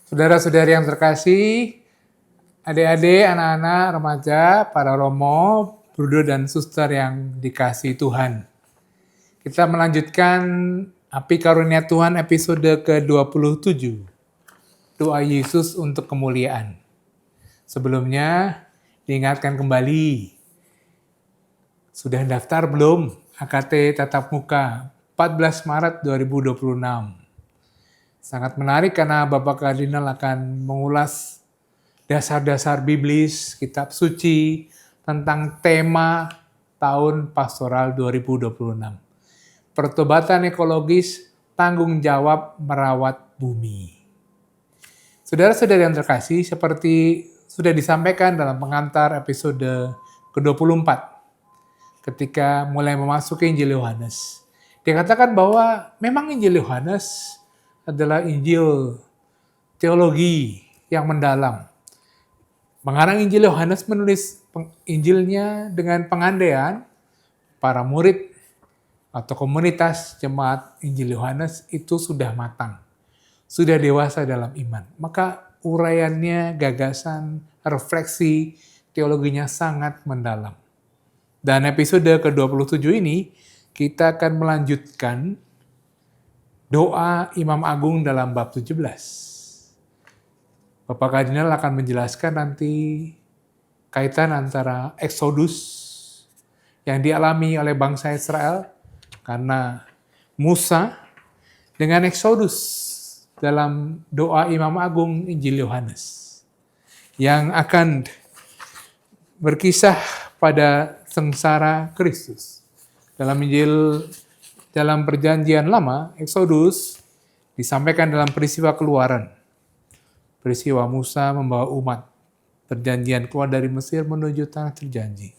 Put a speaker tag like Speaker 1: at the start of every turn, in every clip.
Speaker 1: Saudara-saudari yang terkasih, adik-adik, anak-anak, remaja, para romo, bruder dan suster yang dikasihi Tuhan. Kita melanjutkan Api Karunia Tuhan episode ke-27, Doa Yesus untuk Kemuliaan. Sebelumnya, diingatkan kembali, sudah daftar belum AKT Tatap Muka 14 Maret 2026? Sangat menarik karena Bapak Kardinal akan mengulas dasar-dasar biblis, kitab suci, tentang tema tahun pastoral 2026. Pertobatan ekologis, tanggung jawab merawat bumi. Saudara-saudara yang terkasih, seperti sudah disampaikan dalam pengantar episode ke-24, ketika mulai memasuki Injil Yohanes. Dikatakan bahwa memang Injil Yohanes adalah Injil teologi yang mendalam. Mengarang Injil Yohanes menulis Injilnya dengan pengandaian para murid atau komunitas jemaat Injil Yohanes itu sudah matang, sudah dewasa dalam iman. Maka uraiannya, gagasan, refleksi, teologinya sangat mendalam. Dan episode ke-27 ini kita akan melanjutkan doa Imam Agung dalam bab 17. Bapak Kardinal akan menjelaskan nanti kaitan antara Eksodus yang dialami oleh bangsa Israel karena Musa dengan Eksodus dalam doa Imam Agung Injil Yohanes yang akan berkisah pada sengsara Kristus. Dalam perjanjian lama, Eksodus disampaikan dalam peristiwa keluaran. Peristiwa Musa membawa umat perjanjian keluar dari Mesir menuju tanah terjanji.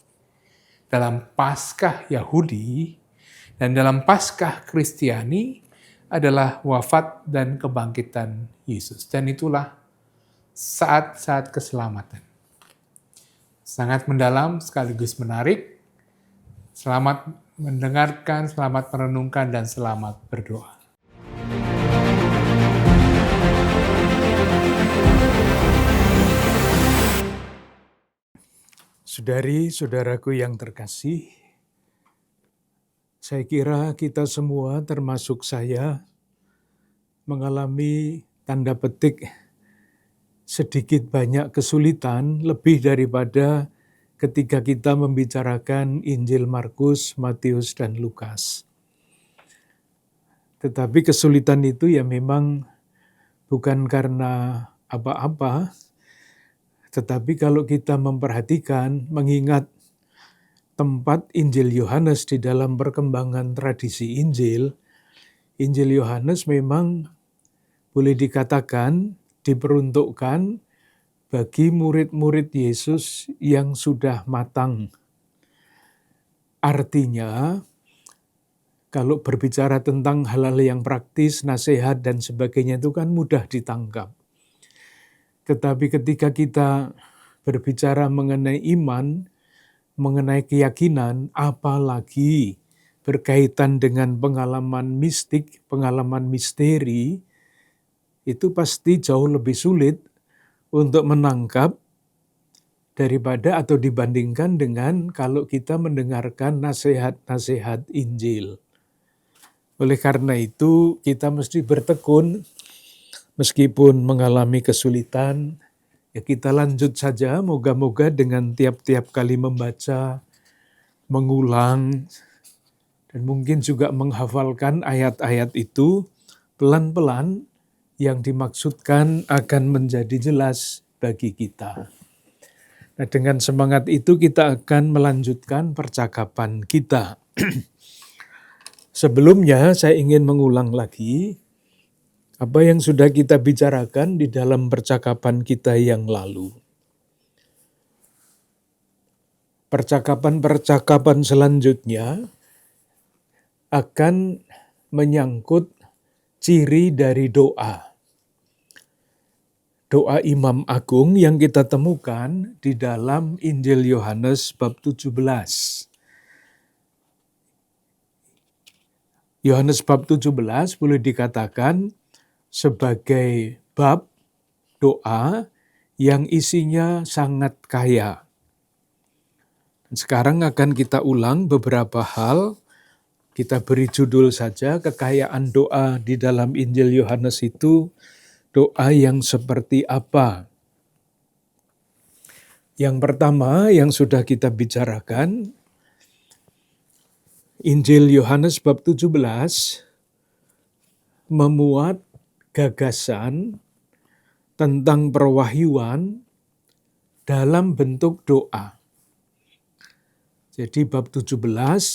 Speaker 1: Dalam Paskah Yahudi dan dalam Paskah Kristiani adalah wafat dan kebangkitan Yesus. Dan itulah saat-saat keselamatan. Sangat mendalam sekaligus menarik. Selamat mendengarkan, selamat merenungkan, dan selamat berdoa.
Speaker 2: Saudari-saudaraku yang terkasih, saya kira kita semua termasuk saya mengalami tanda petik sedikit banyak kesulitan lebih daripada ketika kita membicarakan Injil Markus, Matius, dan Lukas. Tetapi kesulitan itu ya memang bukan karena apa-apa, tetapi kalau kita memperhatikan, mengingat tempat Injil Yohanes di dalam perkembangan tradisi Injil, Injil Yohanes memang boleh dikatakan diperuntukkan bagi murid-murid Yesus yang sudah matang. Artinya, kalau berbicara tentang hal-hal yang praktis, nasihat, dan sebagainya itu kan mudah ditangkap. Tetapi ketika kita berbicara mengenai iman, mengenai keyakinan, apalagi berkaitan dengan pengalaman mistik, pengalaman misteri, itu pasti jauh lebih sulit untuk menangkap daripada atau dibandingkan dengan kalau kita mendengarkan nasihat-nasihat Injil. Oleh karena itu, kita mesti bertekun, meskipun mengalami kesulitan, ya kita lanjut saja, moga-moga dengan tiap-tiap kali membaca, mengulang, dan mungkin juga menghafalkan ayat-ayat itu, pelan-pelan yang dimaksudkan akan menjadi jelas bagi kita. Nah, dengan semangat itu kita akan melanjutkan percakapan kita. Sebelumnya saya ingin mengulang lagi apa yang sudah kita bicarakan di dalam percakapan kita yang lalu. Percakapan-percakapan selanjutnya akan menyangkut ciri dari doa. Doa Imam Agung yang kita temukan di dalam Injil Yohanes bab 17. Yohanes bab 17 boleh dikatakan sebagai bab doa yang isinya sangat kaya. Sekarang akan kita ulang beberapa hal. Kita beri judul saja, kekayaan doa di dalam Injil Yohanes itu doa yang seperti apa. Yang pertama yang sudah kita bicarakan, Injil Yohanes bab 17 memuat gagasan tentang perwahyuan dalam bentuk doa. Jadi bab 17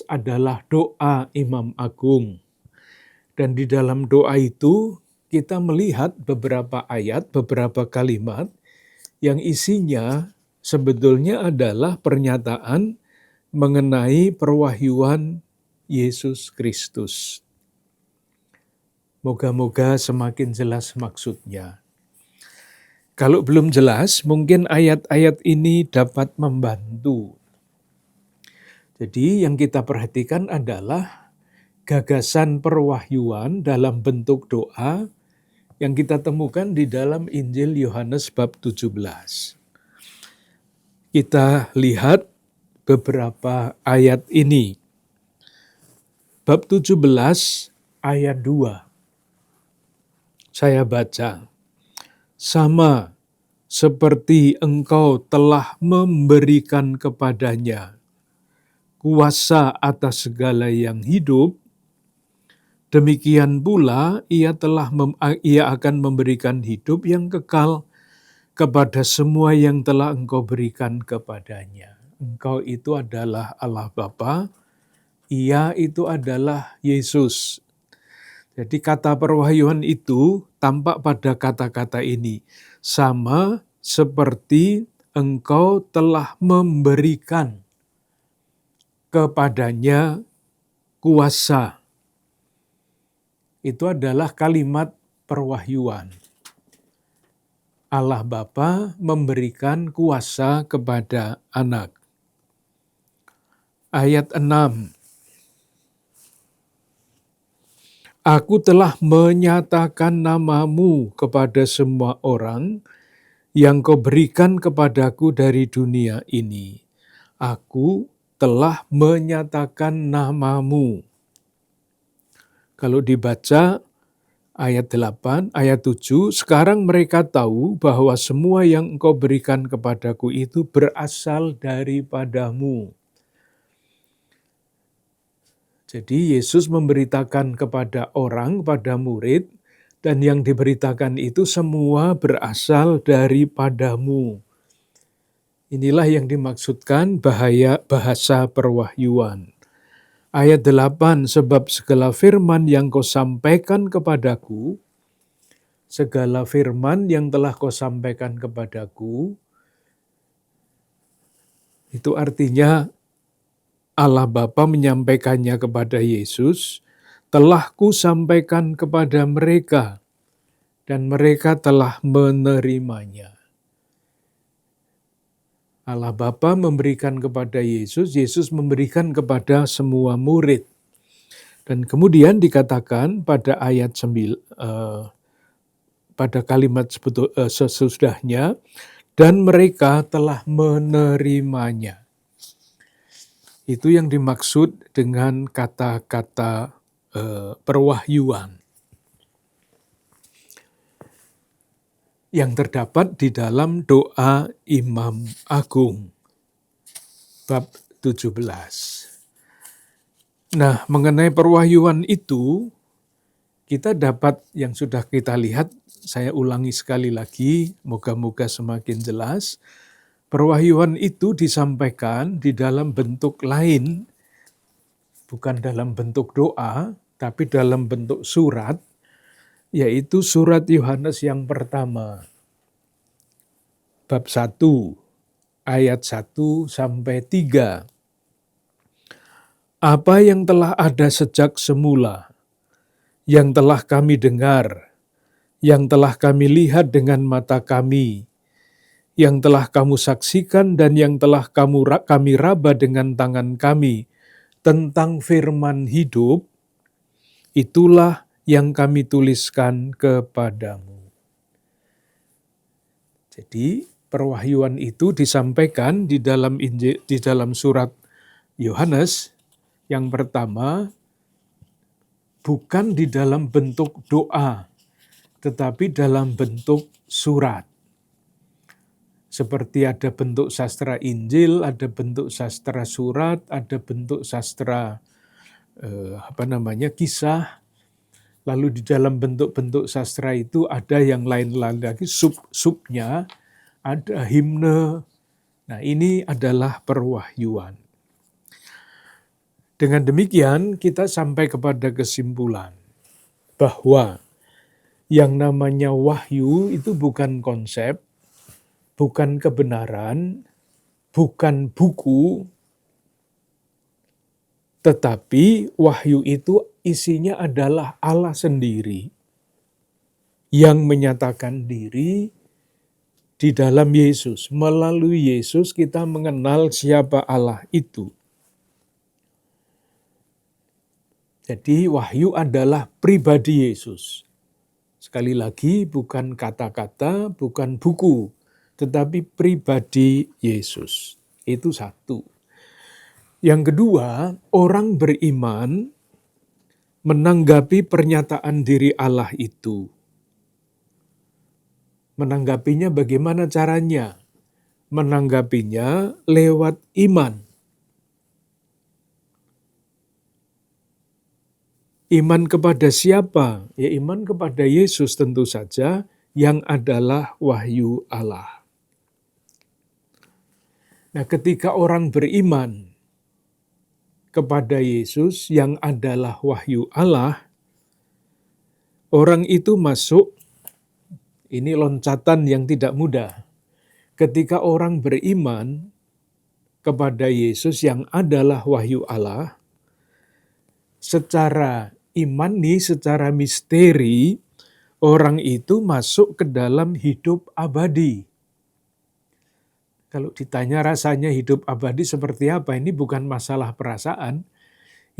Speaker 2: adalah doa Imam Agung. Dan di dalam doa itu kita melihat beberapa ayat, beberapa kalimat yang isinya sebetulnya adalah pernyataan mengenai perwahyuan Yesus Kristus. Moga-moga semakin jelas maksudnya. Kalau belum jelas, mungkin ayat-ayat ini dapat membantu. Jadi yang kita perhatikan adalah gagasan perwahyuan dalam bentuk doa yang kita temukan di dalam Injil Yohanes bab 17. Kita lihat beberapa ayat ini. Bab 17 ayat 2. Saya baca. Sama seperti engkau telah memberikan kepadanya kuasa atas segala yang hidup, demikian pula ia akan memberikan hidup yang kekal kepada semua yang telah engkau berikan kepadanya. Engkau itu adalah Allah Bapa, ia itu adalah Yesus. Jadi kata perwahyuan itu tampak pada kata-kata ini. Sama seperti engkau telah memberikan kepadanya kuasa. Itu adalah kalimat perwahyuan. Allah Bapa memberikan kuasa kepada anak. Ayat 6. Aku telah menyatakan namamu kepada semua orang yang kau berikan kepadaku dari dunia ini. Aku telah menyatakan namamu. Kalau dibaca ayat 8, ayat 7, sekarang mereka tahu bahwa semua yang engkau berikan kepadaku itu berasal daripadamu. Jadi Yesus memberitakan kepada orang, kepada murid, dan yang diberitakan itu semua berasal daripadamu. Inilah yang dimaksudkan bahasa perwahyuan. Ayat 8, sebab segala firman yang kau sampaikan kepadaku, segala firman yang telah kau sampaikan kepadaku, itu artinya Allah Bapa menyampaikannya kepada Yesus, telah kusampaikan kepada mereka, dan mereka telah menerimanya. Allah Bapa memberikan kepada Yesus, Yesus memberikan kepada semua murid. Dan kemudian dikatakan pada ayat 9, pada kalimat sesudahnya, dan mereka telah menerimanya. Itu yang dimaksud dengan kata-kata perwahyuan yang terdapat di dalam doa Imam Agung, bab 17. Nah, mengenai perwahyuan itu, kita dapat yang sudah kita lihat, saya ulangi sekali lagi, moga-moga semakin jelas. Perwahyuan itu disampaikan di dalam bentuk lain, bukan dalam bentuk doa, tapi dalam bentuk surat, yaitu surat Yohanes yang pertama, bab 1, ayat 1 sampai 3. Apa yang telah ada sejak semula, yang telah kami dengar, yang telah kami lihat dengan mata kami, yang telah kamu saksikan dan yang telah kami raba dengan tangan kami tentang firman hidup, itulah yang kami tuliskan kepadamu. Jadi perwahyuan itu disampaikan di dalam Injil, di dalam surat Yohanes yang pertama bukan di dalam bentuk doa, tetapi dalam bentuk surat. Seperti ada bentuk sastra Injil, ada bentuk sastra surat, ada bentuk sastra kisah. Lalu di dalam bentuk-bentuk sastra itu ada yang lain-lain lagi, sub-subnya, ada himne. Nah, ini adalah perwahyuan. Dengan demikian, kita sampai kepada kesimpulan bahwa yang namanya wahyu itu bukan konsep, bukan kebenaran, bukan buku, tetapi wahyu itu isinya adalah Allah sendiri yang menyatakan diri di dalam Yesus. Melalui Yesus kita mengenal siapa Allah itu. Jadi wahyu adalah pribadi Yesus. Sekali lagi bukan kata-kata, bukan buku, tetapi pribadi Yesus. Itu satu. Yang kedua, orang beriman menanggapi pernyataan diri Allah itu. Menanggapinya bagaimana caranya? Menanggapinya lewat iman. Iman kepada siapa? Ya iman kepada Yesus tentu saja, yang adalah wahyu Allah. Nah, ketika orang beriman kepada Yesus yang adalah wahyu Allah, orang itu masuk, ini loncatan yang tidak mudah. Ketika orang beriman kepada Yesus yang adalah wahyu Allah, secara imani, secara misteri, orang itu masuk ke dalam hidup abadi. Kalau ditanya rasanya hidup abadi seperti apa, ini bukan masalah perasaan,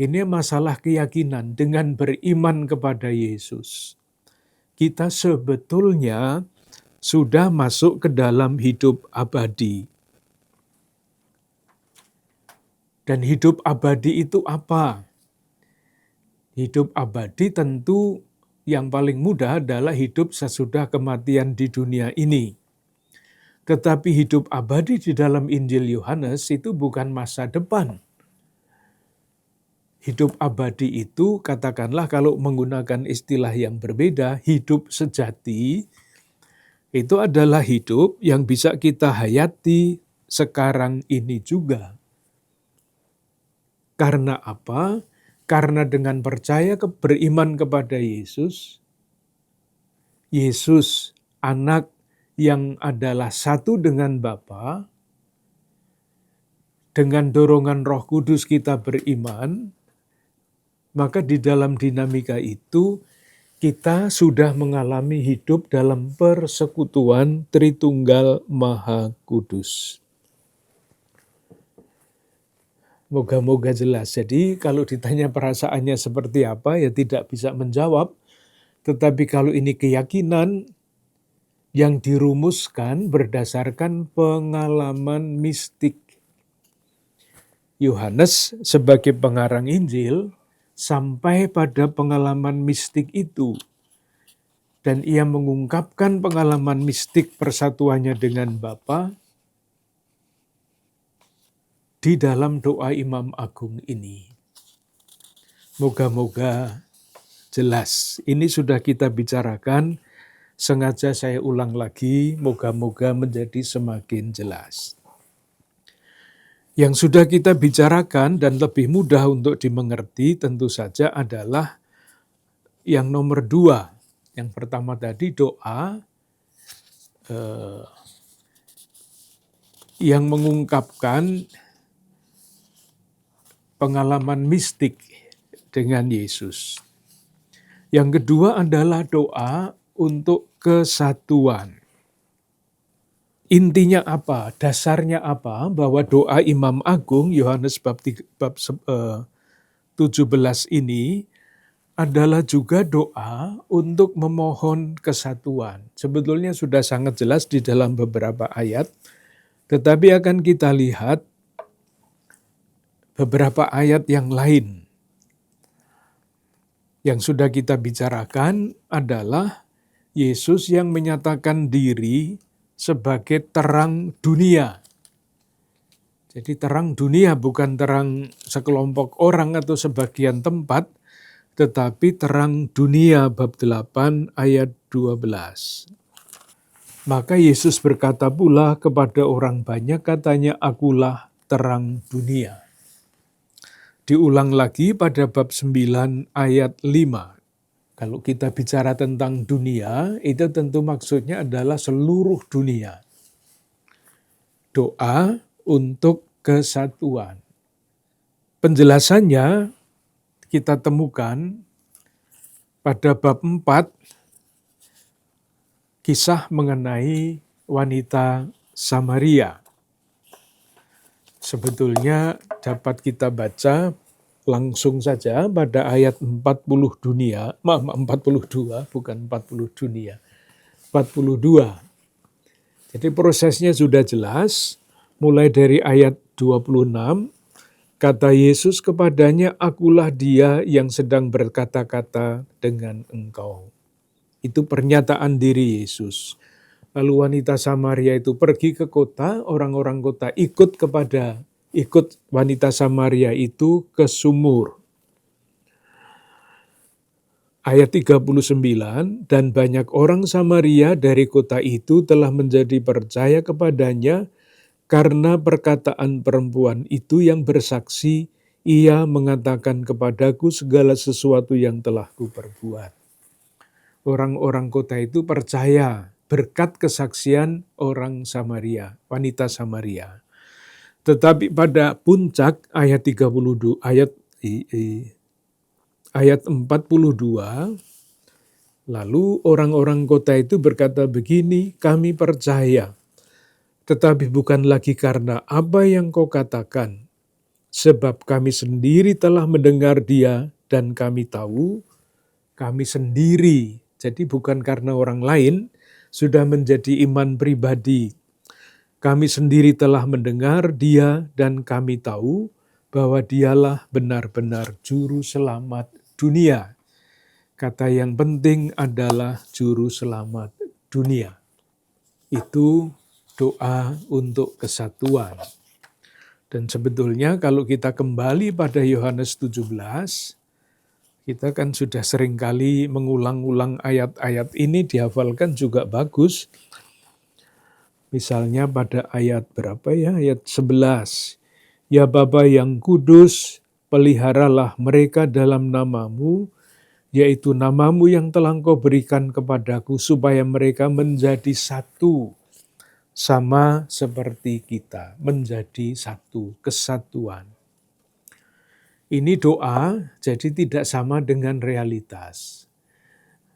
Speaker 2: ini masalah keyakinan. Dengan beriman kepada Yesus, kita sebetulnya sudah masuk ke dalam hidup abadi. Dan hidup abadi itu apa? Hidup abadi tentu yang paling mudah adalah hidup sesudah kematian di dunia ini. Tetapi hidup abadi di dalam Injil Yohanes itu bukan masa depan. Hidup abadi itu, katakanlah kalau menggunakan istilah yang berbeda, hidup sejati, itu adalah hidup yang bisa kita hayati sekarang ini juga. Karena apa? Karena dengan percaya beriman kepada Yesus, Yesus anak yang adalah satu dengan Bapa, dengan dorongan Roh Kudus kita beriman, maka di dalam dinamika itu kita sudah mengalami hidup dalam persekutuan Tritunggal Maha Kudus. Moga-moga jelas. Jadi kalau ditanya perasaannya seperti apa, ya tidak bisa menjawab. Tetapi kalau ini keyakinan yang dirumuskan berdasarkan pengalaman mistik. Yohanes sebagai pengarang Injil sampai pada pengalaman mistik itu. Dan ia mengungkapkan pengalaman mistik persatuannya dengan Bapa di dalam doa Imam Agung ini. Moga-moga jelas. Ini sudah kita bicarakan, sengaja saya ulang lagi, moga-moga menjadi semakin jelas. Yang sudah kita bicarakan dan lebih mudah untuk dimengerti tentu saja adalah yang nomor 2. Yang pertama tadi doa yang mengungkapkan pengalaman mistik dengan Yesus. Yang kedua adalah doa untuk kesatuan. Intinya apa? Dasarnya apa? Bahwa doa Imam Agung Yohanes bab 17 ini adalah juga doa untuk memohon kesatuan. Sebetulnya sudah sangat jelas di dalam beberapa ayat, tetapi akan kita lihat beberapa ayat yang lain. Yang sudah kita bicarakan adalah Yesus yang menyatakan diri sebagai terang dunia. Jadi terang dunia bukan terang sekelompok orang atau sebagian tempat, tetapi terang dunia bab 8 ayat 12. Maka Yesus berkata pula kepada orang banyak, katanya, akulah terang dunia. Diulang lagi pada bab 9 ayat 5. Kalau kita bicara tentang dunia, itu tentu maksudnya adalah seluruh dunia. Doa untuk kesatuan. Penjelasannya kita temukan pada bab 4, kisah mengenai wanita Samaria. Sebetulnya dapat kita baca langsung saja pada ayat 42, bukan 40 dunia, 42. Jadi prosesnya sudah jelas, mulai dari ayat 26, kata Yesus kepadanya, akulah dia yang sedang berkata-kata dengan engkau. Itu pernyataan diri Yesus. Lalu wanita Samaria itu pergi ke kota, orang-orang kota ikut wanita Samaria itu ke sumur. Ayat 39, dan banyak orang Samaria dari kota itu telah menjadi percaya kepadanya karena perkataan perempuan itu yang bersaksi, ia mengatakan kepadaku segala sesuatu yang telah kuperbuat. Orang-orang kota itu percaya berkat kesaksian orang Samaria, wanita Samaria. Tetapi pada puncak ayat 32, ayat 42, lalu orang-orang kota itu berkata begini, kami percaya, tetapi bukan lagi karena apa yang kau katakan, sebab kami sendiri telah mendengar dia dan kami tahu, kami sendiri, jadi bukan karena orang lain, sudah menjadi iman pribadi. Kami sendiri telah mendengar dia dan kami tahu bahwa dialah benar-benar juru selamat dunia. Kata yang penting adalah juru selamat dunia. Itu doa untuk kesatuan. Dan sebetulnya kalau kita kembali pada Yohanes 17, kita kan sudah seringkali mengulang-ulang ayat-ayat ini, dihafalkan juga bagus. Misalnya pada ayat berapa ya? Ayat 11. Ya Bapa yang kudus, peliharalah mereka dalam namamu, yaitu namamu yang telah Engkau berikan kepadaku, supaya mereka menjadi satu, sama seperti kita, menjadi satu, kesatuan. Ini doa, jadi tidak sama dengan realitas.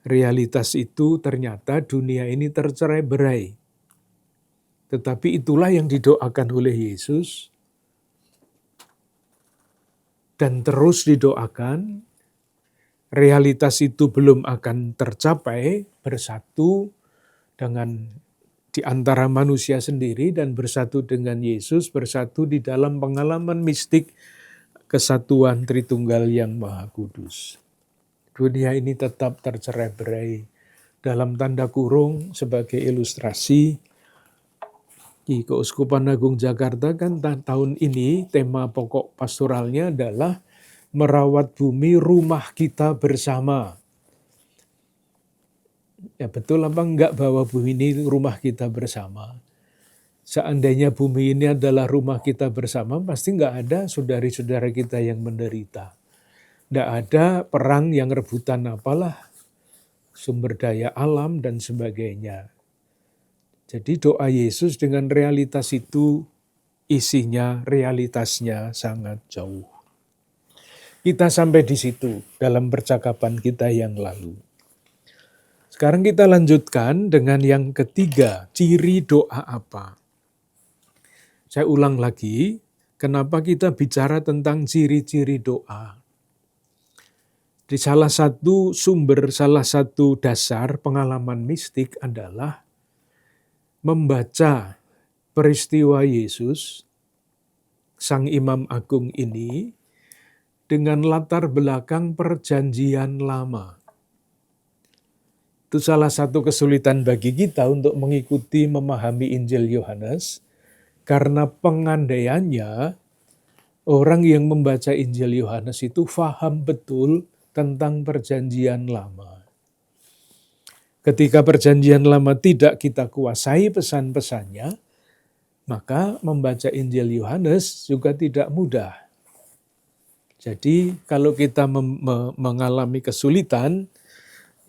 Speaker 2: Realitas itu ternyata dunia ini tercerai-berai. Tetapi itulah yang didoakan oleh Yesus, dan terus didoakan. Realitas itu belum akan tercapai, bersatu dengan di antara manusia sendiri dan bersatu dengan Yesus, bersatu di dalam pengalaman mistik kesatuan Tritunggal yang Maha Kudus. Dunia ini tetap tercerai-berai. Dalam tanda kurung sebagai ilustrasi, di Keuskupan Agung Jakarta kan tahun ini tema pokok pastoralnya adalah merawat bumi rumah kita bersama. Ya betul apa enggak bahwa bumi ini rumah kita bersama? Seandainya bumi ini adalah rumah kita bersama, pasti enggak ada saudari-saudara kita yang menderita. Enggak ada perang yang rebutan apalah, sumber daya alam dan sebagainya. Jadi doa Yesus dengan realitas itu, isinya, realitasnya sangat jauh. Kita sampai di situ dalam percakapan kita yang lalu. Sekarang kita lanjutkan dengan yang ketiga, ciri doa apa? Saya ulang lagi, kenapa kita bicara tentang ciri-ciri doa? Di salah satu sumber, salah satu dasar pengalaman mistik adalah membaca peristiwa Yesus, Sang Imam Agung ini, dengan latar belakang Perjanjian Lama. Itu salah satu kesulitan bagi kita untuk mengikuti memahami Injil Yohanes, karena pengandaiannya orang yang membaca Injil Yohanes itu faham betul tentang Perjanjian Lama. Ketika Perjanjian Lama tidak kita kuasai pesan-pesannya, maka membaca Injil Yohanes juga tidak mudah. Jadi kalau kita mengalami kesulitan,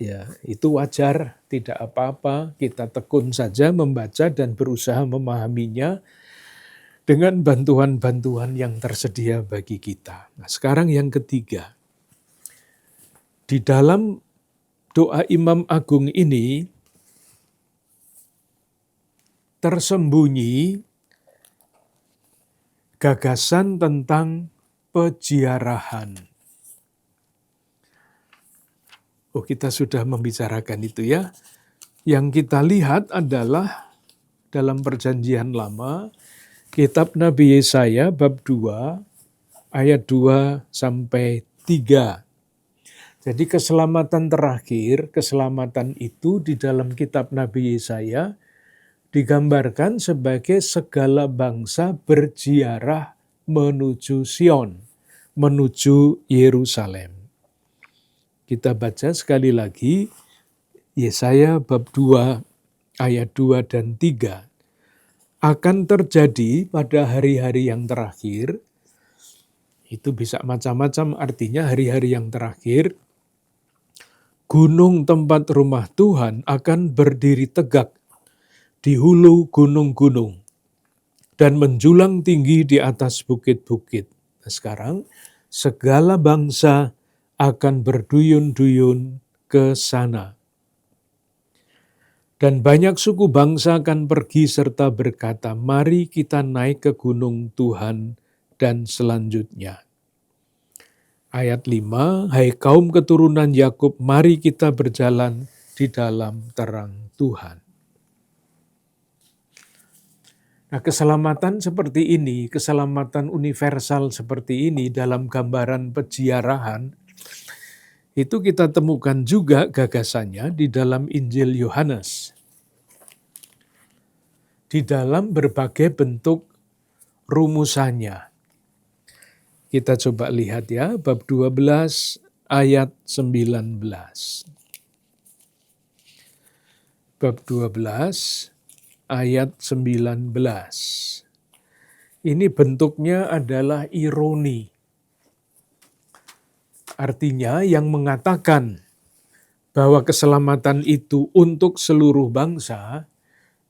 Speaker 2: ya itu wajar, tidak apa-apa, kita tekun saja membaca dan berusaha memahaminya dengan bantuan-bantuan yang tersedia bagi kita. Nah, sekarang yang ketiga. Di dalam doa Imam Agung ini tersembunyi gagasan tentang peziarahan. Oh, kita sudah membicarakan itu ya. Yang kita lihat adalah dalam Perjanjian Lama, kitab Nabi Yesaya bab 2 ayat 2 sampai 3. Jadi keselamatan terakhir, keselamatan itu di dalam kitab Nabi Yesaya digambarkan sebagai segala bangsa berziarah menuju Sion, menuju Yerusalem. Kita baca sekali lagi Yesaya bab 2 ayat 2 dan 3. Akan terjadi pada hari-hari yang terakhir, itu bisa macam-macam artinya hari-hari yang terakhir, gunung tempat rumah Tuhan akan berdiri tegak di hulu gunung-gunung dan menjulang tinggi di atas bukit-bukit. Nah, sekarang segala bangsa akan berduyun-duyun ke sana. Dan banyak suku bangsa akan pergi serta berkata, mari kita naik ke gunung Tuhan dan selanjutnya. Ayat 5, hai kaum keturunan Yakub, mari kita berjalan di dalam terang Tuhan. Nah, keselamatan seperti ini, keselamatan universal seperti ini dalam gambaran peziarahan, itu kita temukan juga gagasannya di dalam Injil Yohanes. Di dalam berbagai bentuk rumusannya. Kita coba lihat ya, bab 12 ayat 19. Bab 12 ayat 19. Ini bentuknya adalah ironi. Artinya yang mengatakan bahwa keselamatan itu untuk seluruh bangsa,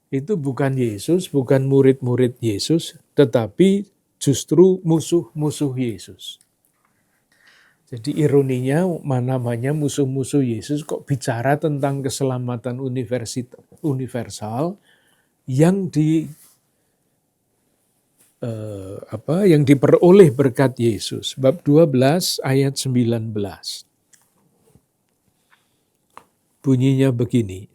Speaker 2: itu bukan Yesus, bukan murid-murid Yesus, tetapi justru musuh-musuh Yesus. Jadi ironinya, namanya musuh-musuh Yesus kok bicara tentang keselamatan universal yang yang diperoleh berkat Yesus. Bab 12 ayat 19. Bunyinya begini.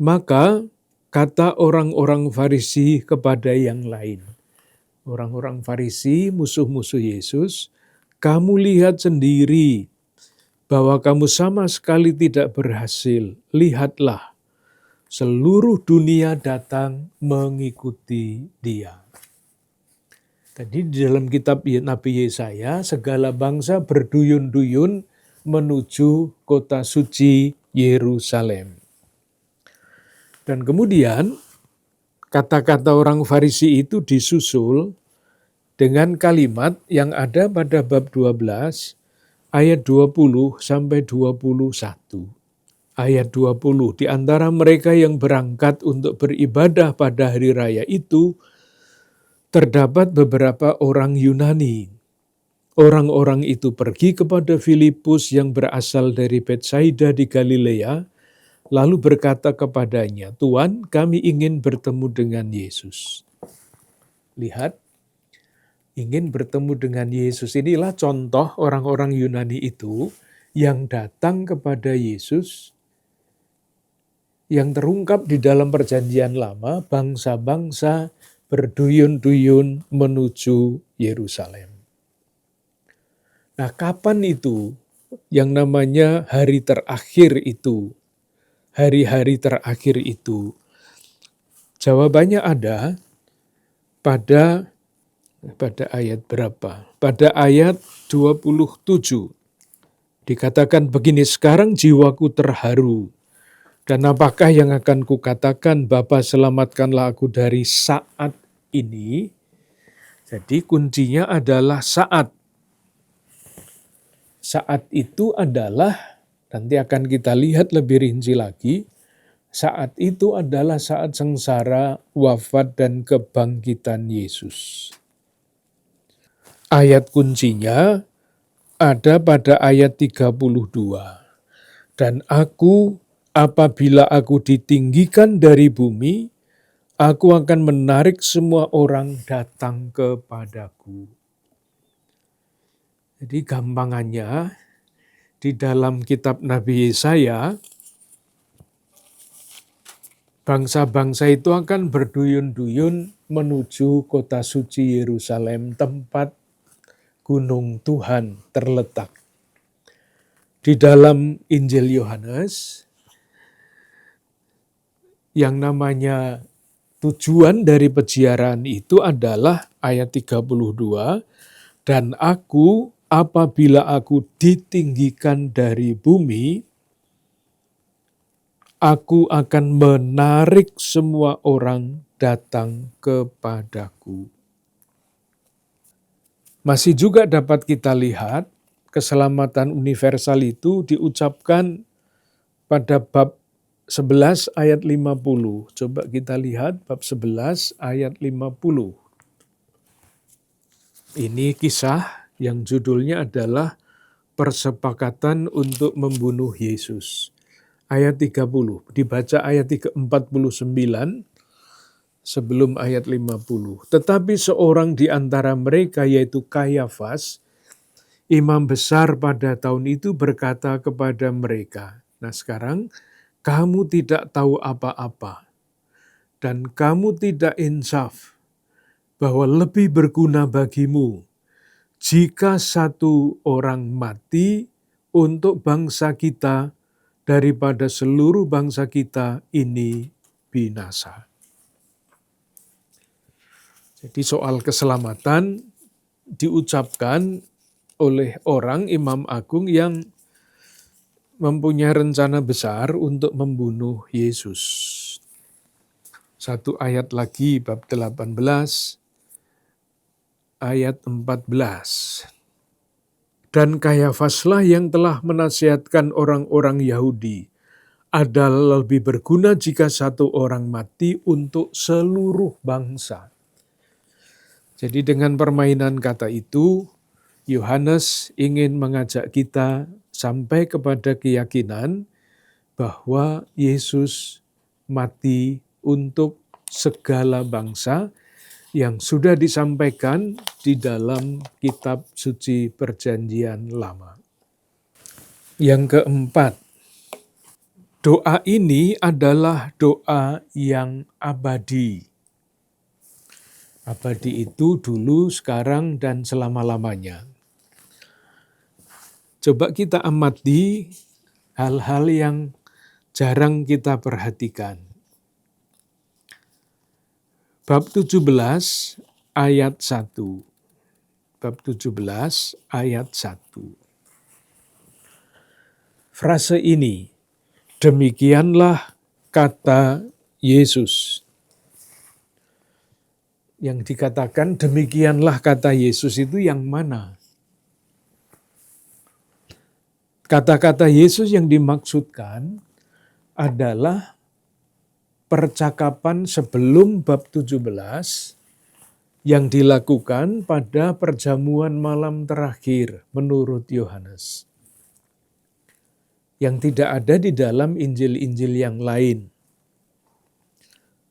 Speaker 2: Maka kata orang-orang Farisi kepada yang lain. Orang-orang Farisi, musuh-musuh Yesus, kamu lihat sendiri bahwa kamu sama sekali tidak berhasil. Lihatlah, seluruh dunia datang mengikuti Dia. Tadi di dalam kitab Nabi Yesaya, segala bangsa berduyun-duyun menuju kota suci Yerusalem. Dan kemudian kata-kata orang Farisi itu disusul dengan kalimat yang ada pada bab 12 ayat 20 sampai 21. Ayat 20, di antara mereka yang berangkat untuk beribadah pada hari raya itu, terdapat beberapa orang Yunani. Orang-orang itu pergi kepada Filipus yang berasal dari Betsaida di Galilea, lalu berkata kepadanya, Tuan, kami ingin bertemu dengan Yesus. Lihat, ingin bertemu dengan Yesus. Inilah contoh orang-orang Yunani itu yang datang kepada Yesus, yang terungkap di dalam perjanjian lama, bangsa-bangsa berduyun-duyun menuju Yerusalem. Nah, kapan itu yang namanya hari terakhir itu, hari-hari terakhir itu? Jawabannya ada pada ayat berapa? Pada ayat 27. Dikatakan begini, sekarang jiwaku terharu. Dan apakah yang akan kukatakan, Bapa selamatkanlah aku dari saat ini. Jadi kuncinya adalah saat. Saat itu adalah, nanti akan kita lihat lebih rinci lagi, saat itu adalah saat sengsara, wafat, dan kebangkitan Yesus. Ayat kuncinya ada pada ayat 32. Dan apabila aku ditinggikan dari bumi, aku akan menarik semua orang datang kepadaku. Jadi gampangannya, di dalam kitab Nabi Yesaya, bangsa-bangsa itu akan berduyun-duyun menuju kota suci Yerusalem, tempat gunung Tuhan terletak. Di dalam Injil Yohanes, yang namanya tujuan dari peziarahan itu adalah ayat 32, dan apabila aku ditinggikan dari bumi, aku akan menarik semua orang datang kepadaku. Masih juga dapat kita lihat, keselamatan universal itu diucapkan pada bab 11 ayat 50. Coba kita lihat bab 11 ayat 50. Ini kisah yang judulnya adalah persepakatan untuk membunuh Yesus. Ayat 30, dibaca ayat 49 sebelum ayat 50. Tetapi seorang di antara mereka, yaitu Kayafas, imam besar pada tahun itu, berkata kepada mereka, nah sekarang kamu tidak tahu apa-apa dan kamu tidak insaf, bahwa lebih berguna bagimu jika satu orang mati untuk bangsa kita daripada seluruh bangsa kita ini binasa. Jadi soal keselamatan diucapkan oleh orang imam agung yang mempunyai rencana besar untuk membunuh Yesus. Satu ayat lagi, bab 18, ayat 14. Dan Kayafaslah yang telah menasihatkan orang-orang Yahudi, adalah lebih berguna jika satu orang mati untuk seluruh bangsa. Jadi dengan permainan kata itu, Yohanes ingin mengajak kita sampai kepada keyakinan bahwa Yesus mati untuk segala bangsa yang sudah disampaikan di dalam kitab suci Perjanjian Lama. Yang keempat, doa ini adalah doa yang abadi. Abadi itu dulu, sekarang, dan selama-lamanya. Coba kita amati hal-hal yang jarang kita perhatikan. Bab 17 ayat 1. Bab 17 ayat 1. Frase ini, demikianlah kata Yesus. Yang dikatakan demikianlah kata Yesus itu yang mana? Kata-kata Yesus yang dimaksudkan adalah percakapan sebelum bab 17 yang dilakukan pada perjamuan malam terakhir menurut Yohanes. Yang tidak ada di dalam Injil-Injil yang lain.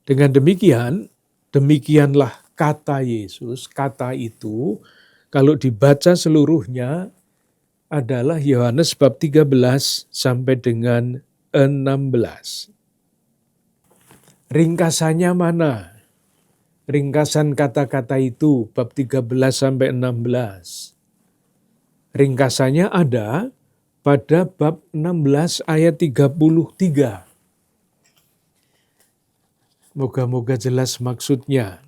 Speaker 2: Dengan demikian, demikianlah kata Yesus, kata itu kalau dibaca seluruhnya adalah Yohanes bab 13 sampai dengan 16. Ringkasannya mana? Ringkasan kata-kata itu bab 13 sampai 16. Ringkasannya ada pada bab 16 ayat 33. Moga-moga jelas maksudnya.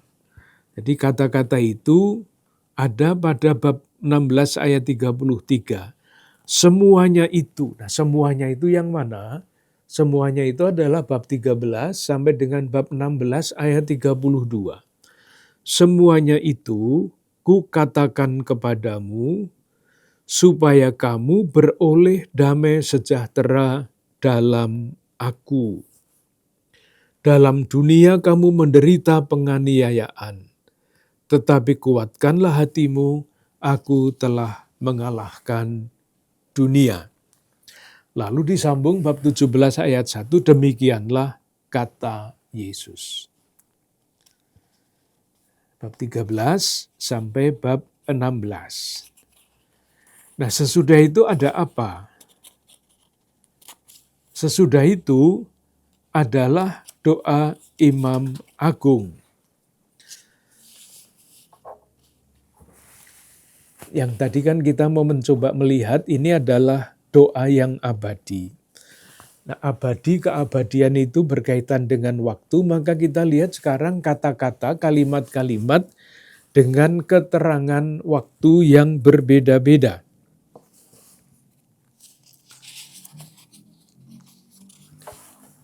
Speaker 2: Jadi kata-kata itu ada pada bab 16 ayat 33. Semuanya itu, nah semuanya itu yang mana? Semuanya itu adalah bab 13 sampai dengan bab 16 ayat 32. Semuanya itu kukatakan kepadamu supaya kamu beroleh damai sejahtera dalam aku. Dalam dunia kamu menderita penganiayaan, tetapi kuatkanlah hatimu, aku telah mengalahkan dunia. Lalu disambung bab 17 ayat 1, demikianlah kata Yesus. Bab 13 sampai bab 16. Nah, sesudah itu ada apa? Sesudah itu adalah doa Imam Agung. Yang tadi kan kita mau mencoba melihat ini adalah doa yang abadi. Nah, abadi keabadian itu berkaitan dengan waktu, maka kita lihat sekarang kata-kata, kalimat-kalimat dengan keterangan waktu yang berbeda-beda.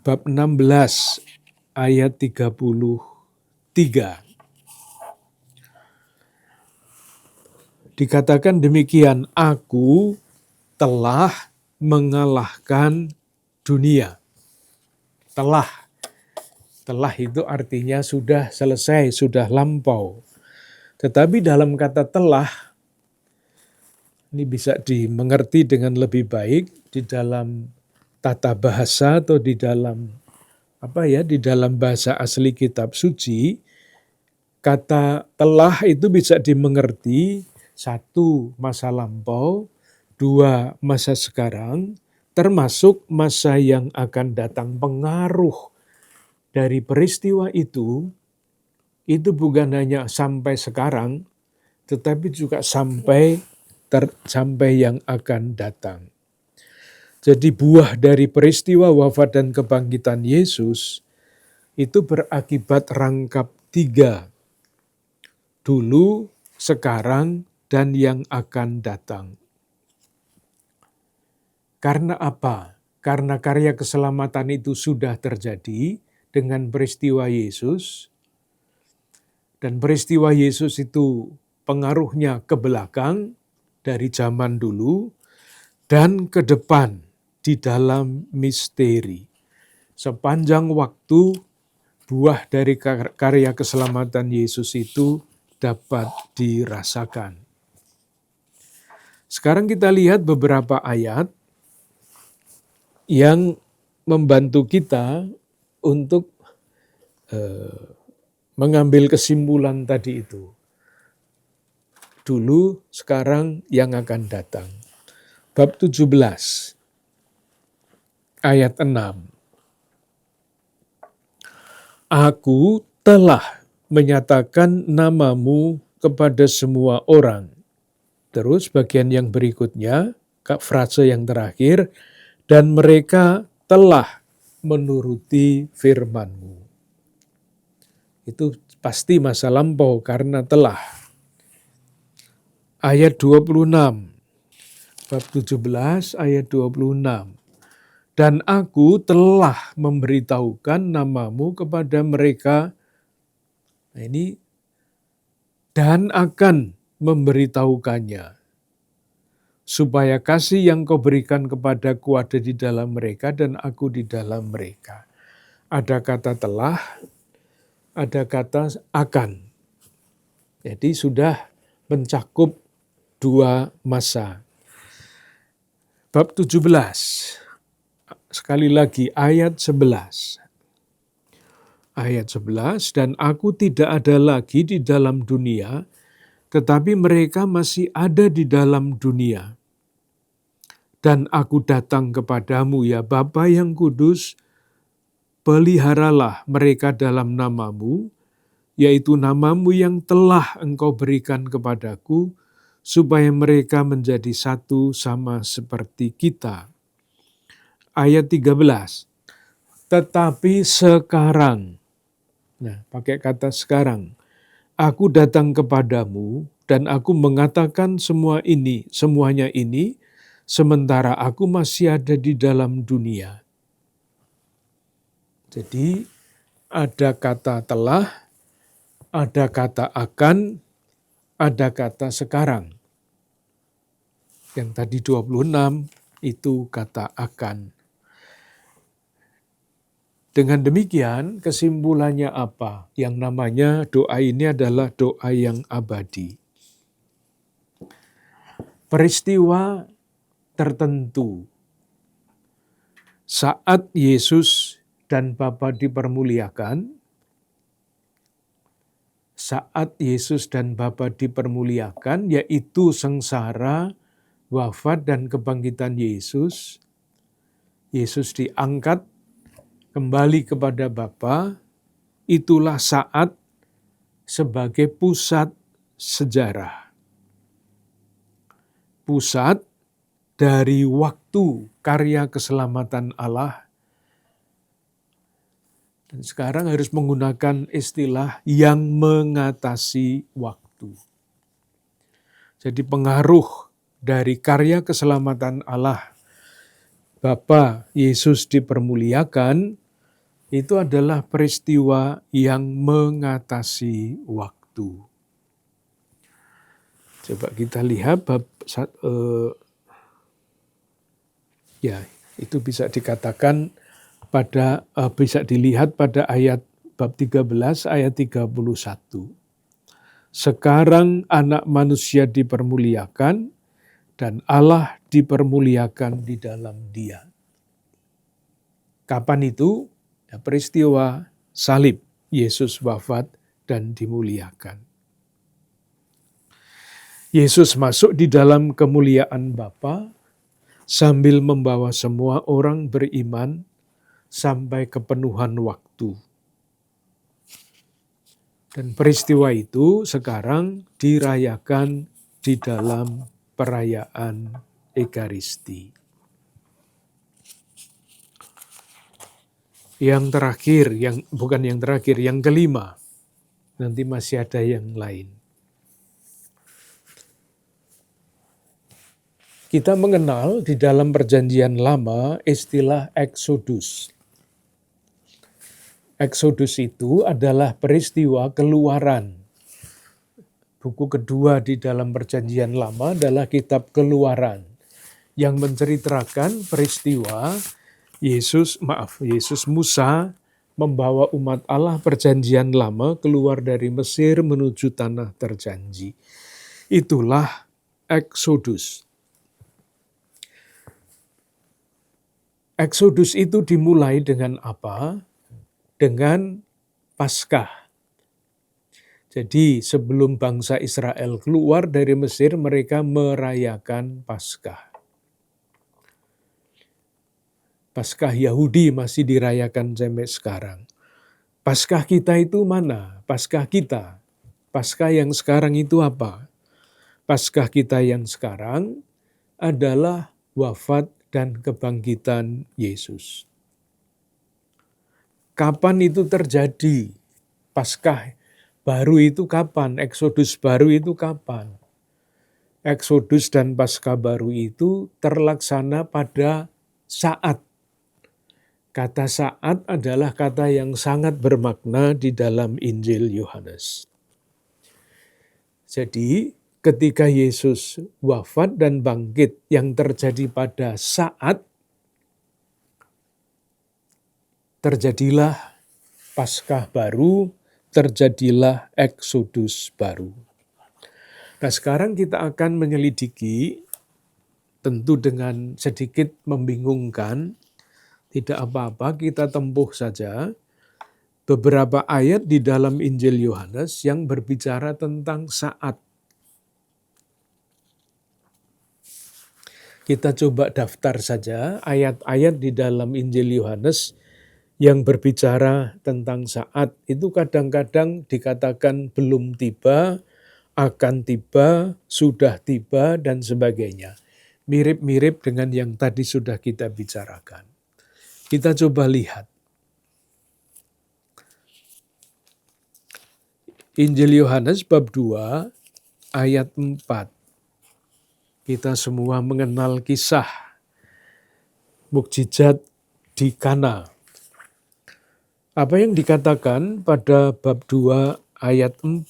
Speaker 2: Bab 16 ayat 33. Dikatakan demikian, aku telah mengalahkan dunia. Telah itu artinya sudah selesai, sudah lampau. Tetapi dalam kata telah, ini bisa dimengerti dengan lebih baik di dalam tata bahasa atau di dalam di dalam bahasa asli kitab suci. Kata telah itu bisa dimengerti 1 masa lampau, 2 masa sekarang, termasuk masa yang akan datang. Pengaruh dari peristiwa itu bukan hanya sampai sekarang, tetapi juga sampai yang akan datang. Jadi buah dari peristiwa wafat dan kebangkitan Yesus itu berakibat rangkap 3. Dulu, sekarang, dan yang akan datang. Karena apa? Karena karya keselamatan itu sudah terjadi dengan peristiwa Yesus. Dan peristiwa Yesus itu pengaruhnya ke belakang dari zaman dulu dan ke depan di dalam misteri. Sepanjang waktu buah dari karya keselamatan Yesus itu dapat dirasakan. Sekarang kita lihat beberapa ayat yang membantu kita untuk mengambil kesimpulan tadi itu. Dulu, sekarang, yang akan datang. Bab 17, ayat 6. Aku telah menyatakan namamu kepada semua orang. Terus bagian yang berikutnya, frase yang terakhir, dan mereka telah menuruti firman-Mu. Itu pasti masa lampau karena telah. Ayat 26, bab 17 ayat 26. Dan aku telah memberitahukan namamu kepada mereka, nah ini, dan akan memberitahukannya, supaya kasih yang kau berikan kepadaku ada di dalam mereka dan aku di dalam mereka. Ada kata telah, ada kata akan. Jadi sudah mencakup 2 masa. Bab 17, sekali lagi ayat 11. Ayat 11, dan aku tidak ada lagi di dalam dunia, tetapi mereka masih ada di dalam dunia. Dan aku datang kepadamu ya Bapa yang kudus, peliharalah mereka dalam namamu, yaitu namamu yang telah engkau berikan kepadaku, supaya mereka menjadi satu sama seperti kita. Ayat 13, tetapi sekarang, nah pakai kata sekarang, aku datang kepadamu dan aku mengatakan semuanya ini, sementara aku masih ada di dalam dunia. Jadi ada kata telah, ada kata akan, ada kata sekarang. Yang tadi 26 itu kata akan. Dengan demikian kesimpulannya apa? Yang namanya doa ini adalah doa yang abadi. Peristiwa tertentu saat Yesus dan Bapa dipermuliakan, yaitu sengsara, wafat dan kebangkitan Yesus. Yesus diangkat kembali kepada Bapa, itulah saat sebagai pusat sejarah. Pusat dari waktu karya keselamatan Allah. Dan sekarang harus menggunakan istilah yang mengatasi waktu. Jadi pengaruh dari karya keselamatan Allah, Bapa Yesus dipermuliakan, itu adalah peristiwa yang mengatasi waktu. Coba kita lihat itu bisa dikatakan bisa dilihat pada ayat bab 13 ayat 31. Sekarang anak manusia dipermuliakan dan Allah dipermuliakan di dalam Dia. Kapan itu? Peristiwa salib, Yesus wafat dan dimuliakan. Yesus masuk di dalam kemuliaan Bapa sambil membawa semua orang beriman sampai kepenuhan waktu. Dan peristiwa itu sekarang dirayakan di dalam perayaan Ekaristi. Yang terakhir, yang kelima. Nanti masih ada yang lain. Kita mengenal di dalam Perjanjian Lama istilah Exodus. Exodus itu adalah peristiwa keluaran. Buku kedua di dalam Perjanjian Lama adalah kitab Keluaran yang menceritakan peristiwa Yesus Musa membawa umat Allah Perjanjian Lama keluar dari Mesir menuju tanah terjanji. Itulah Exodus. Exodus itu dimulai dengan apa? Dengan Paskah. Jadi sebelum bangsa Israel keluar dari Mesir, mereka merayakan Paskah. Paskah Yahudi masih dirayakan sampai sekarang. Paskah kita itu mana? Paskah kita. Paskah yang sekarang itu apa? Paskah kita yang sekarang adalah wafat dan kebangkitan Yesus. Kapan itu terjadi? Paskah baru itu kapan? Exodus baru itu kapan? Exodus dan Paskah baru itu terlaksana pada saat. Kata saat adalah kata yang sangat bermakna di dalam Injil Yohanes. Jadi ketika Yesus wafat dan bangkit yang terjadi pada saat, terjadilah Paskah baru, terjadilah Exodus baru. Nah sekarang kita akan menyelidiki, tentu dengan sedikit membingungkan, tidak apa-apa kita tempuh saja, beberapa ayat di dalam Injil Yohanes yang berbicara tentang saat. Kita coba daftar saja ayat-ayat di dalam Injil Yohanes yang berbicara tentang saat. Itu kadang-kadang dikatakan belum tiba, akan tiba, sudah tiba, dan sebagainya. Mirip-mirip dengan yang tadi sudah kita bicarakan. Kita coba lihat. Injil Yohanes bab 2 ayat 4. Kita semua mengenal kisah mukjizat di Kana. Apa yang dikatakan pada bab 2 ayat 4?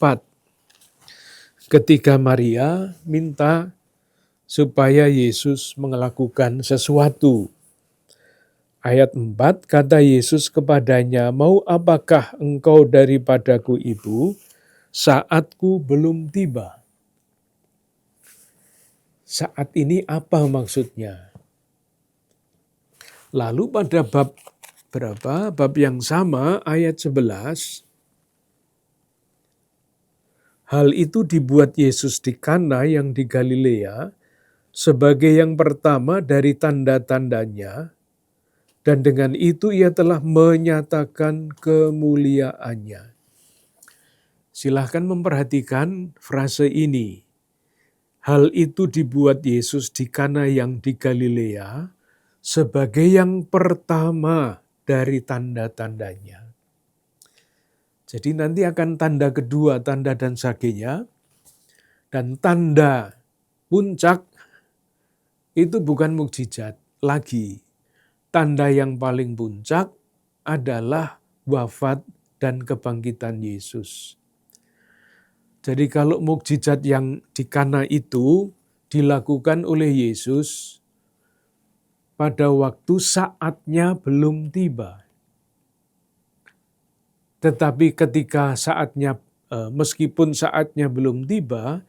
Speaker 2: Ketika Maria minta supaya Yesus melakukan sesuatu. Ayat 4, kata Yesus kepadanya, "Mau apakah engkau daripadaku, Ibu? Saatku belum tiba." Saat ini apa maksudnya? Lalu pada bab berapa? Bab yang sama, ayat 11. Hal itu dibuat Yesus di Kana yang di Galilea sebagai yang pertama dari tanda-tandanya, dan dengan itu ia telah menyatakan kemuliaannya. Silahkan memperhatikan frase ini. Hal itu dibuat Yesus di Kana yang di Galilea sebagai yang pertama dari tanda-tandanya. Jadi nanti akan tanda kedua, tanda dan sebagainya. Dan tanda puncak itu bukan mukjizat lagi. Tanda yang paling puncak adalah wafat dan kebangkitan Yesus. Jadi kalau mukjizat yang di Kana itu dilakukan oleh Yesus pada waktu saatnya belum tiba. Tetapi ketika saatnya, meskipun saatnya belum tiba,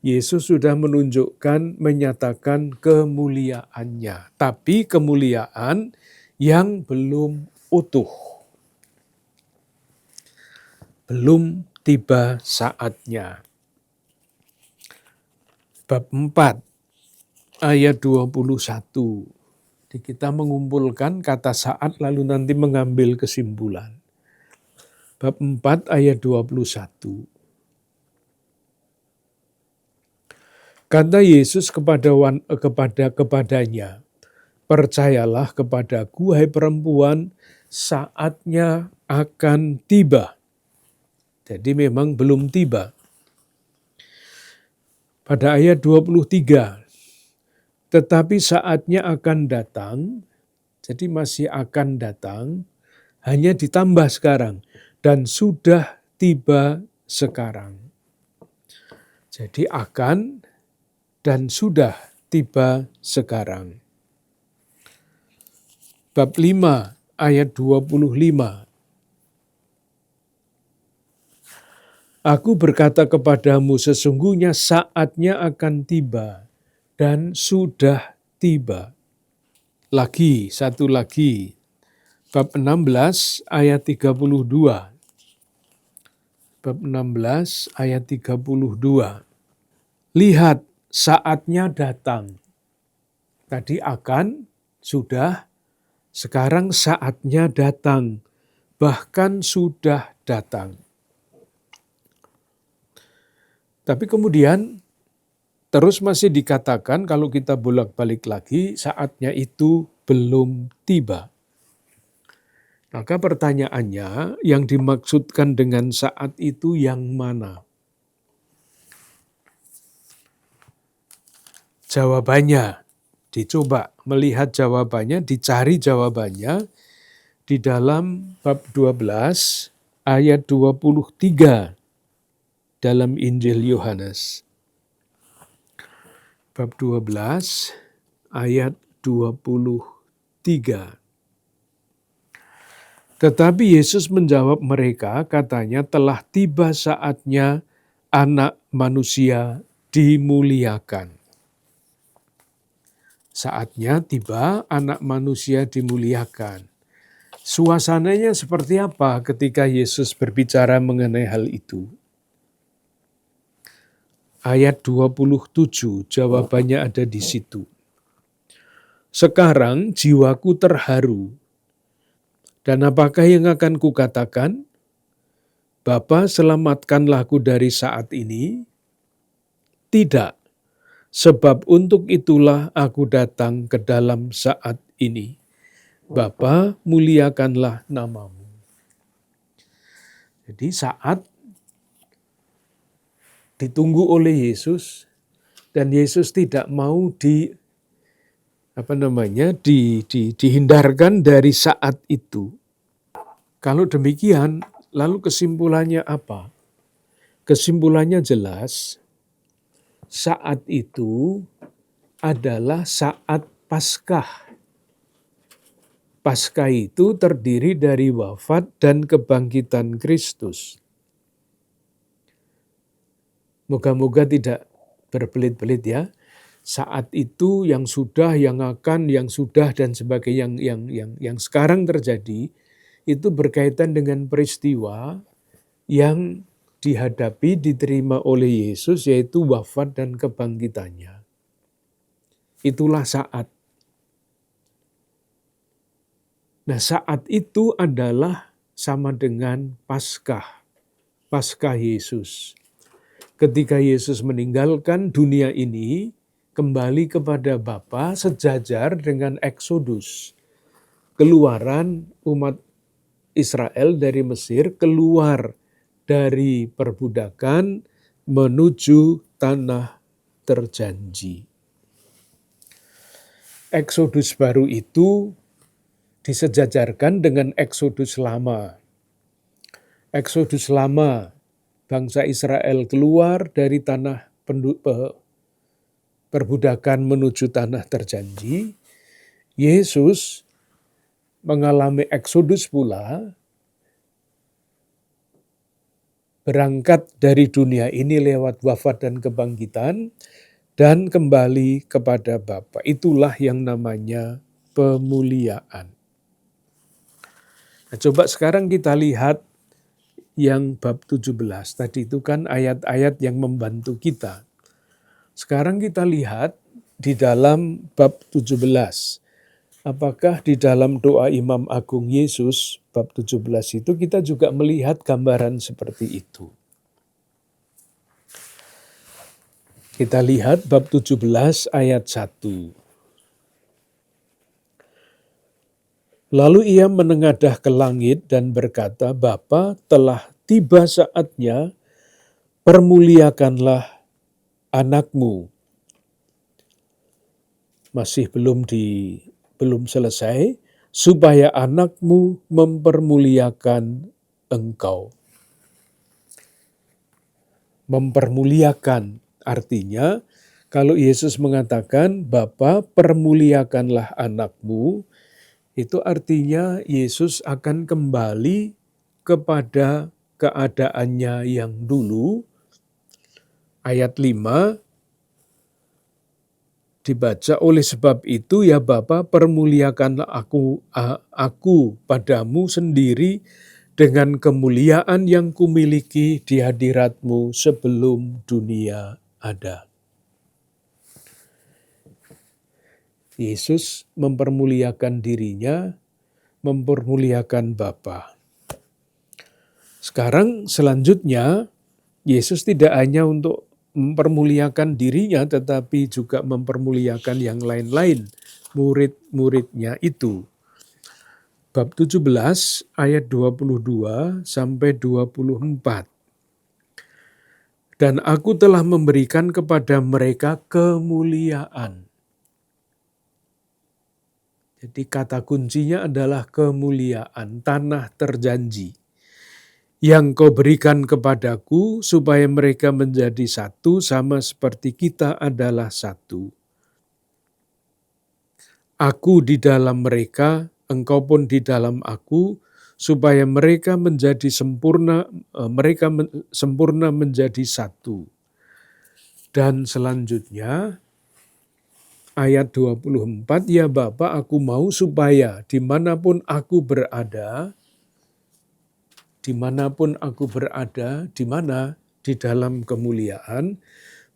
Speaker 2: Yesus sudah menunjukkan, menyatakan kemuliaannya. Tapi kemuliaan yang belum utuh. Belum tiba saatnya. Bab 4 ayat 21. Jadi kita mengumpulkan kata saat lalu nanti mengambil kesimpulan. Bab 4 ayat 21. Kata Yesus kepadanya, "Percayalah kepadaku, hai perempuan, saatnya akan tiba." Jadi memang belum tiba. Pada ayat 23, tetapi saatnya akan datang, jadi masih akan datang, hanya ditambah sekarang, dan sudah tiba sekarang. Jadi akan dan sudah tiba sekarang. Bab 5 ayat 25. Aku berkata kepadamu, sesungguhnya saatnya akan tiba dan sudah tiba. Lagi, satu lagi. Bab 16 ayat 32. Bab 16 ayat 32. Lihat, saatnya datang. Tadi akan, sudah, sekarang saatnya datang. Bahkan sudah datang. Tapi kemudian terus masih dikatakan kalau kita bolak-balik lagi, saatnya itu belum tiba. Maka pertanyaannya, yang dimaksudkan dengan saat itu yang mana? Jawabannya, dicoba melihat jawabannya, dicari jawabannya di dalam bab 12 ayat 23 dalam Injil Yohanes. Bab 12 ayat 23. Tetapi Yesus menjawab mereka, katanya, telah tiba saatnya Anak Manusia dimuliakan. Saatnya tiba Anak Manusia dimuliakan. Suasananya seperti apa ketika Yesus berbicara mengenai hal itu? Ayat 27, jawabannya ada di situ. Sekarang jiwaku terharu. Dan apakah yang akan kukatakan? Bapa, selamatkanlah aku dari saat ini? Tidak, sebab untuk itulah aku datang ke dalam saat ini. Bapa, muliakanlah namamu. Jadi saat ditunggu oleh Yesus, dan Yesus tidak mau dihindarkan dari saat itu. Kalau demikian, lalu kesimpulannya apa? Kesimpulannya jelas, saat itu adalah saat Paskah. Paskah itu terdiri dari wafat dan kebangkitan Kristus. Moga-moga tidak berbelit-belit ya. Saat itu yang sudah, yang akan, yang sudah dan sebagainya yang sekarang terjadi itu berkaitan dengan peristiwa yang dihadapi, diterima oleh Yesus, yaitu wafat dan kebangkitannya. Itulah saat. Nah, saat itu adalah sama dengan Paskah. Paskah Yesus. Ketika Yesus meninggalkan dunia ini, kembali kepada Bapa sejajar dengan Eksodus. Keluaran umat Israel dari Mesir, keluar dari perbudakan menuju tanah terjanji. Eksodus baru itu disejajarkan dengan Eksodus lama. Eksodus lama, bangsa Israel keluar dari tanah perbudakan menuju tanah terjanji. Yesus mengalami Eksodus pula, berangkat dari dunia ini lewat wafat dan kebangkitan, dan kembali kepada Bapa. Itulah yang namanya pemuliaan. Nah, coba sekarang kita lihat yang bab 17. Tadi itu kan ayat-ayat yang membantu kita. Sekarang kita lihat di dalam bab 17. Apakah di dalam doa Imam Agung Yesus bab 17 itu kita juga melihat gambaran seperti itu. Kita lihat bab 17 ayat 1. Lalu ia menengadah ke langit dan berkata, Bapa, telah tiba saatnya, permuliakanlah anakmu. Masih belum selesai, supaya anakmu mempermuliakan engkau. Mempermuliakan artinya, kalau Yesus mengatakan, Bapa, permuliakanlah anakmu, itu artinya Yesus akan kembali kepada keadaannya yang dulu. Ayat 5 dibaca, oleh sebab itu ya Bapa, permuliakanlah aku padamu sendiri dengan kemuliaan yang kumiliki di hadiratmu sebelum dunia ada. Yesus mempermuliakan dirinya, mempermuliakan Bapa. Sekarang selanjutnya, Yesus tidak hanya untuk mempermuliakan dirinya, tetapi juga mempermuliakan yang lain-lain, murid-muridnya itu. Bab 17 ayat 22 sampai 24. Dan aku telah memberikan kepada mereka kemuliaan. Jadi kata kuncinya adalah kemuliaan, tanah terjanji. Yang kau berikan kepadaku supaya mereka menjadi satu sama seperti kita adalah satu. Aku di dalam mereka, engkau pun di dalam aku, supaya mereka menjadi sempurna, sempurna menjadi satu. Dan selanjutnya, ayat 24, ya Bapa, aku mau supaya dimanapun aku berada, di mana? Di dalam kemuliaan,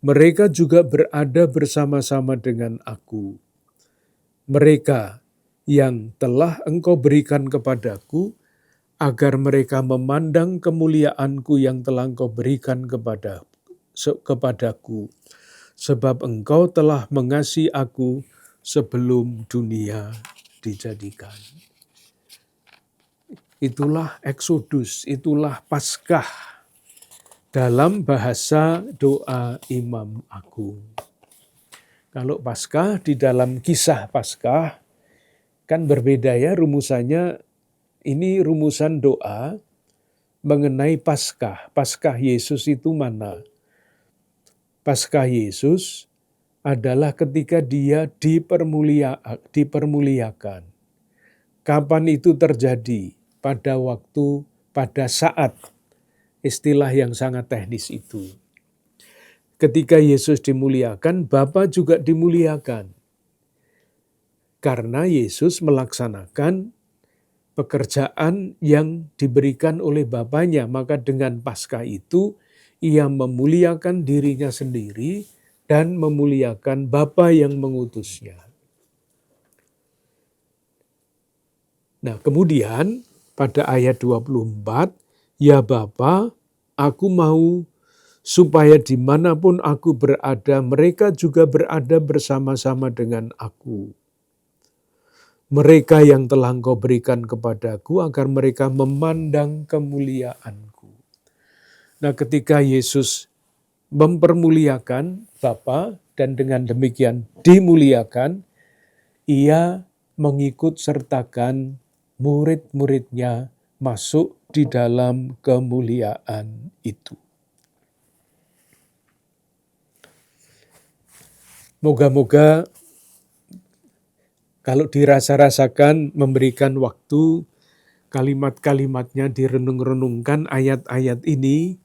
Speaker 2: mereka juga berada bersama-sama dengan aku. Mereka yang telah Engkau berikan kepadaku, agar mereka memandang kemuliaanku yang telah Engkau berikan kepadaku. Sebab Engkau telah mengasihi aku sebelum dunia dijadikan. Itulah Eksodus, itulah Paskah dalam bahasa doa Imam Agung. Kalau Paskah di dalam kisah Paskah kan berbeda ya rumusannya. Ini rumusan doa mengenai Paskah. Paskah Yesus itu mana? Paskah Yesus adalah ketika dia dipermuliakan. Kapan itu terjadi? Pada saat, istilah yang sangat teknis itu. Ketika Yesus dimuliakan, Bapa juga dimuliakan. Karena Yesus melaksanakan pekerjaan yang diberikan oleh Bapanya, maka dengan Paskah itu, ia memuliakan dirinya sendiri dan memuliakan Bapa yang mengutusnya. Nah, kemudian pada ayat 24, ya Bapa, aku mau supaya dimanapun aku berada, mereka juga berada bersama-sama dengan aku. Mereka yang telah Engkau berikan kepadaku, agar mereka memandang kemuliaanku. Nah, ketika Yesus mempermuliakan Bapa dan dengan demikian dimuliakan, ia mengikut sertakan murid-muridnya masuk di dalam kemuliaan itu. Moga-moga kalau dirasa-rasakan memberikan waktu, kalimat-kalimatnya direnung-renungkan ayat-ayat ini,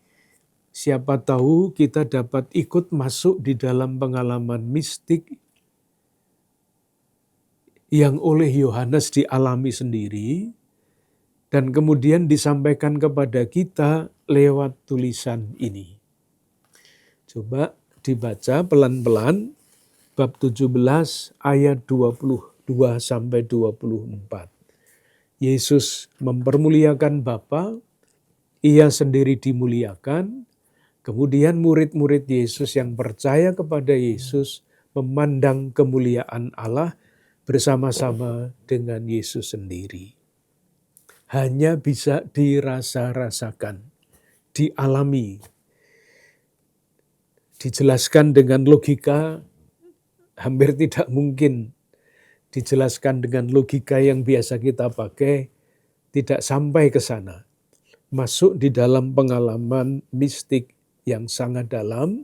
Speaker 2: siapa tahu kita dapat ikut masuk di dalam pengalaman mistik yang oleh Yohanes dialami sendiri, dan kemudian disampaikan kepada kita lewat tulisan ini. Coba dibaca pelan-pelan, bab 17 ayat 22 sampai 24. Yesus mempermuliakan Bapa, ia sendiri dimuliakan, kemudian murid-murid Yesus yang percaya kepada Yesus memandang kemuliaan Allah bersama-sama dengan Yesus sendiri. Hanya bisa dirasa-rasakan, dialami, dijelaskan dengan logika hampir tidak mungkin. Dijelaskan dengan logika yang biasa kita pakai, tidak sampai ke sana. Masuk di dalam pengalaman mistik yang sangat dalam,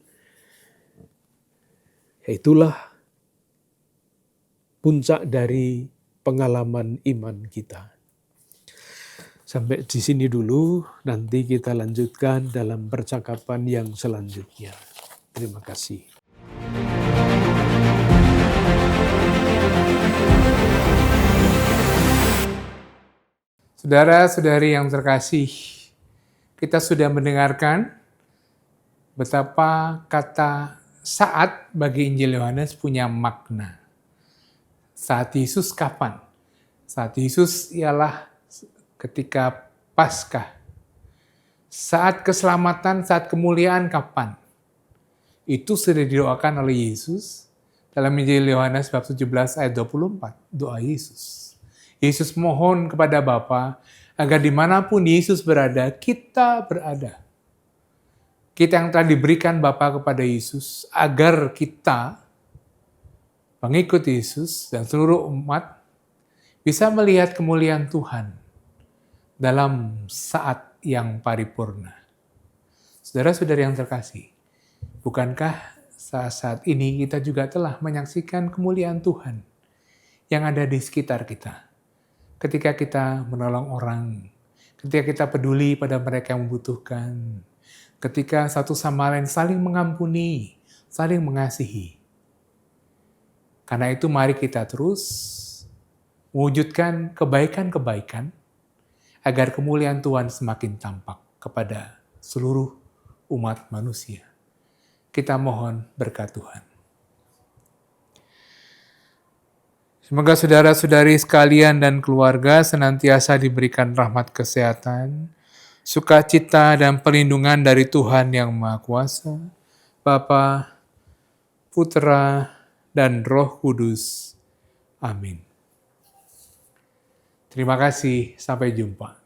Speaker 2: itulah puncak dari pengalaman iman kita. Sampai di sini dulu, nanti kita lanjutkan dalam percakapan yang selanjutnya. Terima kasih.
Speaker 1: Saudara-saudari yang terkasih, kita sudah mendengarkan betapa kata saat bagi Injil Yohanes punya makna. Saat Yesus kapan? Saat Yesus ialah ketika Paskah. Saat keselamatan, saat kemuliaan kapan? Itu sudah didoakan oleh Yesus dalam Injil Yohanes bab 17 ayat 24. Doa Yesus. Yesus mohon kepada Bapa agar dimanapun Yesus berada, kita berada. Kita yang telah diberikan Bapa kepada Yesus, agar kita pengikut Yesus dan seluruh umat bisa melihat kemuliaan Tuhan dalam saat yang paripurna. Saudara-saudari yang terkasih, bukankah saat-saat ini kita juga telah menyaksikan kemuliaan Tuhan yang ada di sekitar kita? Ketika kita menolong orang, ketika kita peduli pada mereka yang membutuhkan, ketika satu sama lain saling mengampuni, saling mengasihi. Karena itu mari kita terus mewujudkan kebaikan-kebaikan agar kemuliaan Tuhan semakin tampak kepada seluruh umat manusia. Kita mohon berkat Tuhan. Semoga saudara-saudari sekalian dan keluarga senantiasa diberikan rahmat kesehatan, sukacita dan perlindungan dari Tuhan Yang Maha Kuasa, Bapa, Putra, dan Roh Kudus. Amin. Terima kasih, sampai jumpa.